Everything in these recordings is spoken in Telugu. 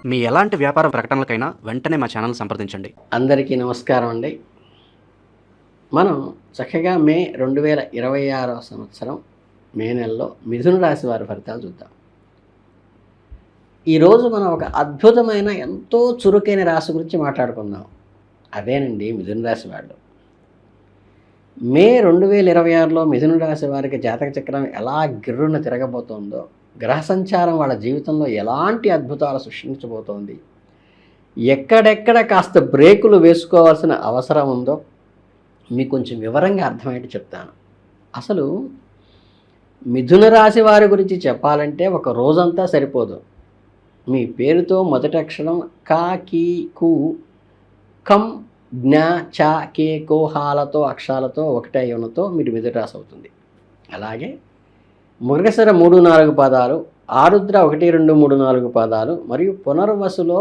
మీ ఎలాంటి వ్యాపార ప్రకటనలకైనా వెంటనే మా ఛానల్ సంప్రదించండి. అందరికీ నమస్కారం అండి. మనం చక్కగా మే 2026 సంవత్సరం మే నెలలో మిథున రాశి వారి ఫలితాలు చూద్దాం. ఈరోజు మనం ఒక అద్భుతమైన ఎంతో చురుకైన రాశి గురించి మాట్లాడుకుందాం. అదేనండి మిథున రాశి వాళ్ళు. మే 2026లో మిథున రాశి వారికి జాతక చక్రం ఎలా గిర్రున తిరగబోతోందో, గ్రహ సంచారం వాళ్ళ జీవితంలో ఎలాంటి అద్భుతాలు సృష్టించబోతోంది, ఎక్కడెక్కడ కాస్త బ్రేకులు వేసుకోవాల్సిన అవసరం ఉందో మీకు కొంచెం వివరంగా అర్థమయ్యేట్టు చెప్తాను. అసలు మిథున రాశి వారి గురించి చెప్పాలంటే ఒక రోజంతా సరిపోదు. మీ పేరుతో మొదటి అక్షరం కా, కీ, కు, కం, జ్ఞ, చ, కే, కో, హాలతో అక్షరాలతో ఒకటే యునతో మీరు మిథున రాశి అవుతుంది. అలాగే మృగశిర 3-4 పాదాలు, ఆరుద్ర 1-2-3-4 పాదాలు మరియు పునర్వసులో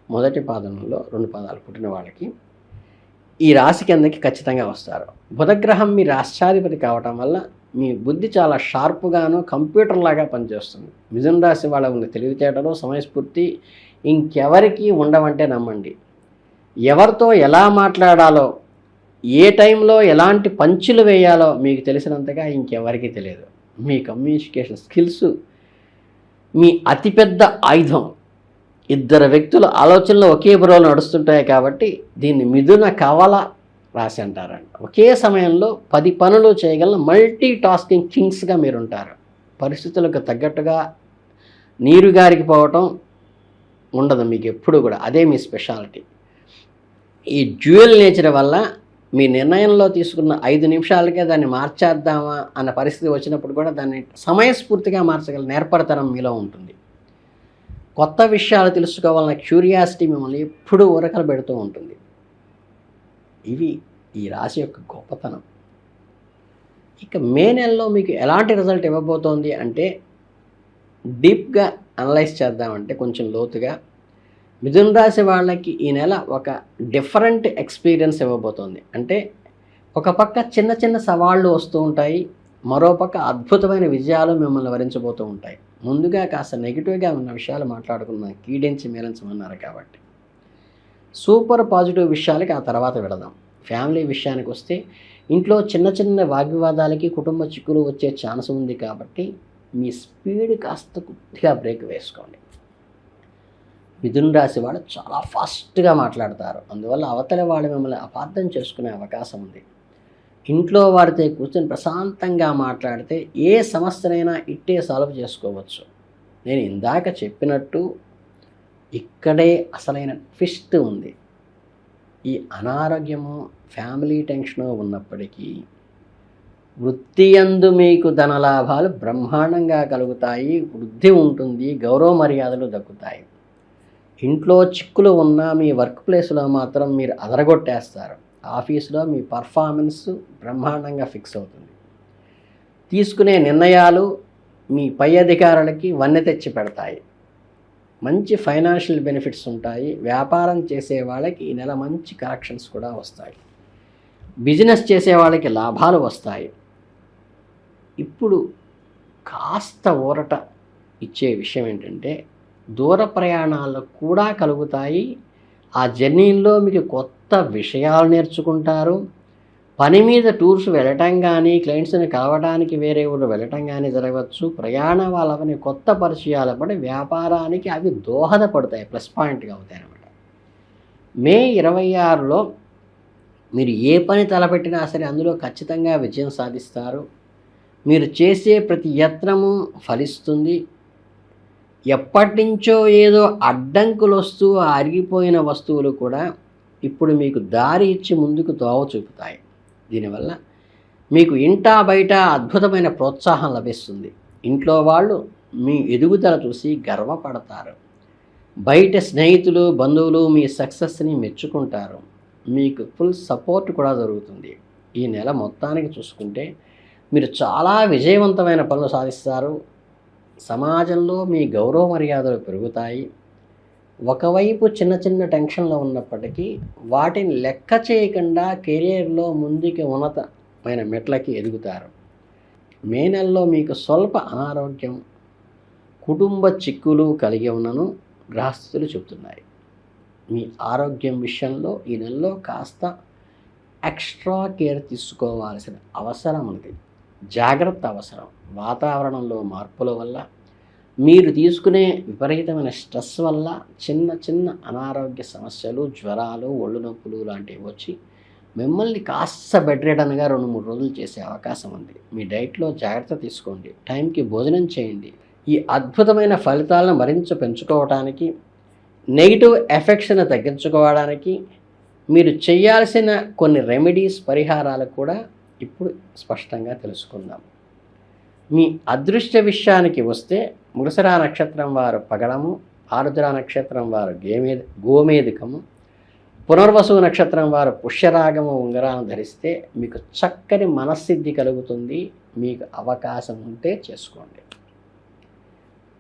మొదటి పాదంలో 2 పాదాలు పుట్టిన వాళ్ళకి ఈ రాశి కిందకి ఖచ్చితంగా వస్తారు. బుధగ్రహం మీ రాష్ట్రాధిపతి కావటం వల్ల మీ బుద్ధి చాలా షార్ప్గాను కంప్యూటర్ లాగా పనిచేస్తుంది. మిథున రాశి వాళ్ళ ఉన్న తెలివితేటలు, సమయస్ఫూర్తి ఇంకెవరికి ఉండవంటే నమ్మండి. ఎవరితో ఎలా మాట్లాడాలో, ఏ టైంలో ఎలాంటి పంచులు వేయాలో మీకు తెలిసినంతగా ఇంకెవరికి తెలియదు. మీ కమ్యూనికేషన్ స్కిల్స్ మీ అతిపెద్ద ఆయుధం. ఇద్దరు వ్యక్తుల ఆలోచనలు ఒకే బుర్రలో నడుస్తుంటాయి కాబట్టి దీన్ని మిథున కవల రాశి అంటారండి. ఒకే సమయంలో 10 పనులు చేయగల మల్టీ టాస్కింగ్ కింగ్స్గా మీరుంటారు. పరిస్థితులకు తగ్గట్టుగా నీరు గారికిపోవటం ఉండదు మీకు ఎప్పుడు కూడా. అదే మీ స్పెషాలిటీ. ఈ డ్యూయల్ నేచర్ వల్ల మీ నిర్ణయంలో తీసుకున్న 5 నిమిషాలకే దాన్ని మార్చేద్దామా అన్న పరిస్థితి వచ్చినప్పుడు కూడా దాన్ని సమయస్ఫూర్తిగా మార్చగల నేర్పరితనం మీలో ఉంటుంది. కొత్త విషయాలు తెలుసుకోవాలన్న క్యూరియాసిటీ మిమ్మల్ని ఎప్పుడూ ఉరకలు పెడుతూ ఉంటుంది. ఇవి ఈ రాశి యొక్క గొప్పతనం. ఇక మే నెలలో మీకు ఎలాంటి రిజల్ట్ ఇవ్వబోతోంది అంటే, డీప్గా అనలైజ్ చేద్దామంటే కొంచెం లోతుగా మిథున రాశి వాళ్ళకి ఈ నెల ఒక డిఫరెంట్ ఎక్స్పీరియన్స్ ఇవ్వబోతోంది. అంటే ఒక పక్క చిన్న చిన్న సవాళ్ళు వస్తూ ఉంటాయి, మరోపక్క అద్భుతమైన విజయాలు మిమ్మల్ని వరించబోతూ ఉంటాయి. ముందుగా కాస్త నెగిటివ్గా ఉన్న విషయాలు మాట్లాడుకున్నాం, కీడించి మేలించమన్నారు కాబట్టి. సూపర్ పాజిటివ్ విషయాలకి ఆ తర్వాత వెళదాం. ఫ్యామిలీ విషయానికి వస్తే ఇంట్లో చిన్న చిన్న వాగ్వివాదాలకి, కుటుంబ చిక్కులు వచ్చే ఛాన్స్ ఉంది కాబట్టి మీ స్పీడ్ కాస్త కొద్దిగా బ్రేక్ వేసుకోండి. మిథున రాశి వాళ్ళు చాలా ఫాస్ట్గా మాట్లాడతారు. అందువల్ల అవతల వాళ్ళు మిమ్మల్ని అపార్థం చేసుకునే అవకాశం ఉంది. ఇంట్లో వారితో కూర్చొని ప్రశాంతంగా మాట్లాడితే ఏ సమస్యనైనా ఇట్టే సాల్వ్ చేసుకోవచ్చు. నేను ఇందాక చెప్పినట్టు ఇక్కడే అసలైన ట్విస్ట్ ఉంది. ఈ అనారోగ్యము, ఫ్యామిలీ టెన్షను ఉన్నప్పటికీ వృత్తియందు మీకు ధనలాభాలు బ్రహ్మాండంగా కలుగుతాయి, వృద్ధి ఉంటుంది, గౌరవ మర్యాదలు దక్కుతాయి. ఇంట్లో చిక్కులు ఉన్న మీ వర్క్ ప్లేస్లో మాత్రం మీరు అదరగొట్టేస్తారు. ఆఫీసులో మీ పర్ఫార్మెన్స్ బ్రహ్మాండంగా ఫిక్స్ అవుతుంది. తీసుకునే నిర్ణయాలు మీ పై అధికారులకి వన్నె తెచ్చి పెడతాయి. మంచి ఫైనాన్షియల్ బెనిఫిట్స్ ఉంటాయి. వ్యాపారం చేసే వాళ్ళకి ఈ నెల మంచి కలెక్షన్స్ కూడా వస్తాయి. బిజినెస్ చేసే వాళ్ళకి లాభాలు వస్తాయి. ఇప్పుడు కాస్త ఊరట ఇచ్చే విషయం ఏంటంటే, దూర ప్రయాణాలు కూడా కలుగుతాయి. ఆ జర్నీల్లో మీకు కొత్త విషయాలు నేర్చుకుంటారు. పని మీద టూర్స్ వెళ్ళటం కానీ, క్లయింట్స్ని కలవడానికి వేరే ఊరు వెళ్ళటం కానీ జరగవచ్చు. ప్రయాణ వాళ్ళని కొత్త పరిచయాలు పడి వ్యాపారానికి అవి దోహదపడతాయి, ప్లస్ పాయింట్గా అవుతాయి అన్నమాట. మే 26లో మీరు ఏ పని తలపెట్టినా సరే అందులో ఖచ్చితంగా విజయం సాధిస్తారు. మీరు చేసే ప్రతి యత్నము ఫలిస్తుంది. ఎప్పటి నుంచో ఏదో అడ్డంకులు వస్తూ అరిగిపోయిన వస్తువులు కూడా ఇప్పుడు మీకు దారి ఇచ్చి ముందుకు తోవ చూపుతాయి. దీనివల్ల మీకు ఇంటా బయట అద్భుతమైన ప్రోత్సాహం లభిస్తుంది. ఇంట్లో వాళ్ళు మీ ఎదుగుదల చూసి గర్వపడతారు. బయట స్నేహితులు, బంధువులు మీ సక్సెస్ని మెచ్చుకుంటారు. మీకు ఫుల్ సపోర్ట్ కూడా దొరుకుతుంది. ఈ నెల మొత్తానికి చూసుకుంటే మీరు చాలా విజయవంతమైన పనులు సాధిస్తారు. సమాజంలో మీ గౌరవ మర్యాదలు పెరుగుతాయి. ఒకవైపు చిన్న చిన్న టెన్షన్లో ఉన్నప్పటికీ వాటిని లెక్క చేయకుండా కెరియర్లో ముందుకి ఉన్నతమైన మెట్లకి ఎదుగుతారు. మే నెలలో మీకు స్వల్ప అనారోగ్యం, కుటుంబ చిక్కులు కలిగి ఉన్నను గ్రహస్థితులు చెబుతున్నాయి. మీ ఆరోగ్యం విషయంలో ఈ నెలలో కాస్త ఎక్స్ట్రా కేర్ తీసుకోవాల్సిన అవసరం ఉంది. జాగ్రత్త అవసరం. వాతావరణంలో మార్పుల వల్ల, మీరు తీసుకునే విపరీతమైన స్ట్రెస్ వల్ల చిన్న చిన్న అనారోగ్య సమస్యలు, జ్వరాలు, ఒళ్ళు నొప్పులు లాంటివి వచ్చి మిమ్మల్ని కాస్త బెడ్ రిడన్గా 2-3 రోజులు చేసే అవకాశం ఉంది. మీ డైట్లో జాగ్రత్త తీసుకోండి. టైంకి భోజనం చేయండి. ఈ అద్భుతమైన ఫలితాలను మరింత పెంచుకోవడానికి, నెగిటివ్ ఎఫెక్ట్స్ని తగ్గించుకోవడానికి మీరు చేయాల్సిన కొన్ని రెమెడీస్, పరిహారాలు కూడా ఇప్పుడు స్పష్టంగా తెలుసుకుందాం. మీ అదృష్ట విషయానికి వస్తే మృగశిర నక్షత్రం వారు పగడము, ఆరుద్ర నక్షత్రం వారు గోమేధికము, పునర్వసు నక్షత్రం వారు పుష్యరాగము ఉంగరాలను ధరిస్తే మీకు చక్కని మనశ్సిద్ధి కలుగుతుంది. మీకు అవకాశం ఉంటే చేసుకోండి.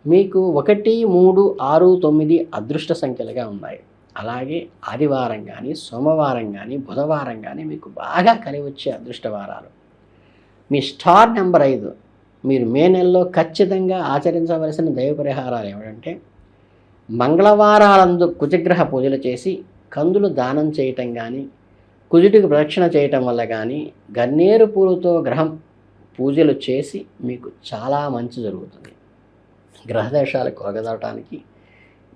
మీకు 1, 3, 6, 9 అదృష్ట సంఖ్యలుగా ఉన్నాయి. అలాగే ఆదివారం కానీ, సోమవారం కానీ, బుధవారం కానీ మీకు బాగా కలిసి వచ్చే అదృష్ట వారాలు. మీ స్టార్ నెంబర్ 5. మీరు మే నెలలో ఖచ్చితంగా ఆచరించవలసిన దైవ పరిహారాలు ఏమిటంటే, మంగళవారాలందు కుజగ్రహ పూజలు చేసి కందులు దానం చేయటం కానీ, కుజుడికి ప్రదక్షిణ చేయటం వల్ల కానీ, గన్నేరు పూలతో గ్రహం పూజలు చేసి మీకు చాలా మంచి జరుగుతుంది. గ్రహదోషాలు కొలగదవటానికి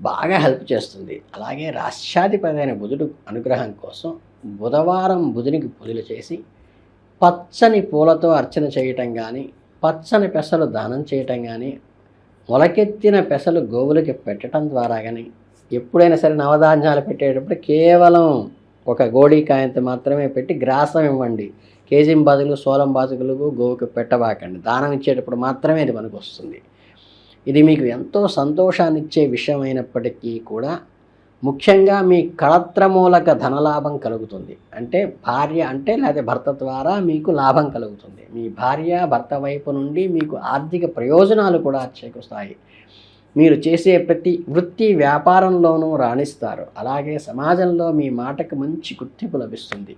బాగా హెల్ప్ చేస్తుంది. అలాగే రాష్ట్రాధిపతి బుధుడు అనుగ్రహం కోసం బుధవారం బుధునికి పూజలు చేసి పచ్చని పూలతో అర్చన చేయటం కానీ, పచ్చని పెసలు దానం చేయటం కానీ, మొలకెత్తిన పెసలు గోవులకి పెట్టడం ద్వారా కానీ, ఎప్పుడైనా సరే నవధాన్యాలు పెట్టేటప్పుడు కేవలం ఒక గోళీకాయంత మాత్రమే పెట్టి గ్రాసం ఇవ్వండి. కేజీ బదులు సోలం బాతుకులకు గోవుకి పెట్టబాకండి. దానం ఇచ్చేటప్పుడు మాత్రమే ఇది మనకు వస్తుంది. ఇది మీకు ఎంతో సంతోషాన్ని ఇచ్చే విషయం అయినప్పటికీ కూడా ముఖ్యంగా మీ కళత్రమూలక ధనలాభం కలుగుతుంది. అంటే భార్య లేదా భర్త ద్వారా మీకు లాభం కలుగుతుంది. మీ భార్య భర్త వైపు నుండి మీకు ఆర్థిక ప్రయోజనాలు కూడా చేకూరుస్తాయి. మీరు చేసే ప్రతి వృత్తి వ్యాపారంలోనూ రాణిస్తారు. అలాగే సమాజంలో మీ మాటకు మంచి గుర్తింపు లభిస్తుంది.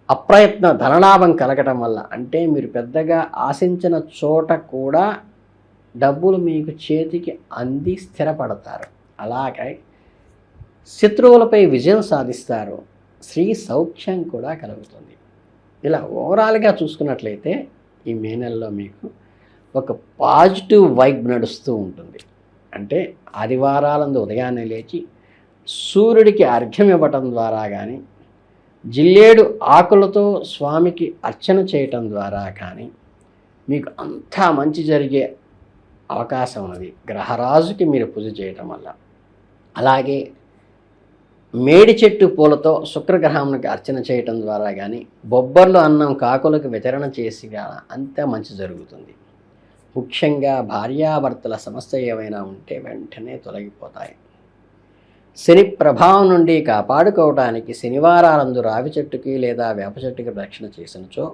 అప్రయత్న ధనలాభం కలగటం వల్ల, అంటే మీరు పెద్దగా ఆశించిన చోట కూడా డబ్బులు మీకు చేతికి అంది స్థిరపడతారు. అలాగే శత్రువులపై విజయం సాధిస్తారు. స్త్రీ సౌఖ్యం కూడా కలుగుతుంది. ఇలా ఓవరాల్గా చూసుకున్నట్లయితే ఈ మే నెలలో మీకు ఒక పాజిటివ్ వైబ్ నడుస్తూ ఉంటుంది. అంటే ఆదివారాలందు ఉదయాన్నే లేచి సూర్యుడికి అర్ఘ్యం ఇవ్వటం ద్వారా కానీ, జిల్లేడు ఆకులతో స్వామికి అర్చన చేయటం ద్వారా కానీ మీకు అంతా మంచి జరిగే అవకాశం ఉన్నది. గ్రహరాజుకి మీరు పూజ చేయటం వల్ల. అలాగే మేడి చెట్టు పూలతో శుక్రగ్రహానికి అర్చన చేయటం ద్వారా కానీ, బొబ్బర్లు అన్నం కాకులకు వితరణ చేసి కానీ అంతా మంచి జరుగుతుంది. ముఖ్యంగా భార్యాభర్తల సమస్య ఏమైనా ఉంటే వెంటనే తొలగిపోతాయి. శని ప్రభావం నుండి కాపాడుకోవడానికి శనివారాలందు రావి చెట్టుకి లేదా వేప చెట్టుకి రక్షణ చేసినచో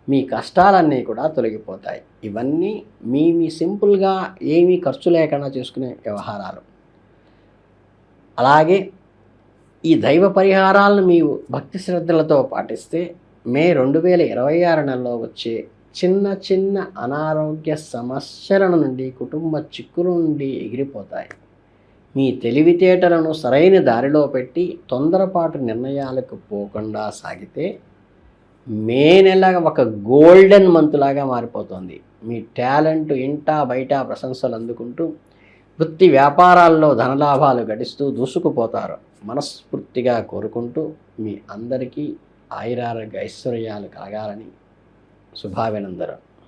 మీ కష్టాలన్నీ కూడా తొలగిపోతాయి. ఇవన్నీ మీ సింపుల్గా ఏమీ ఖర్చు లేకుండా చేసుకునే వ్యవహారాలు. అలాగే ఈ దైవ పరిహారాలను మీరు భక్తి శ్రద్ధలతో పాటిస్తే మే 2026 నెలలో వచ్చే చిన్న చిన్న అనారోగ్య సమస్యల నుండి, కుటుంబ చిక్కుల నుండి ఎగిరిపోతాయి. మీ తెలివితేటలను సరైన దారిలో పెట్టి తొందరపాటు నిర్ణయాలకు పోకుండా సాగితే మే నెల ఒక గోల్డెన్ మంత్ లాగా మారిపోతుంది. మీ టాలెంట్ ఇంట బయట ప్రశంసలు అందుకుంటూ వృత్తి వ్యాపారాల్లో ధనలాభాలు గడిస్తూ దూసుకుపోతారు. మనస్ఫూర్తిగా కోరుకుంటూ మీ అందరికీ ఆయురారోగ్య ఐశ్వర్యాలు కలగాలని శుభాభినందనలు.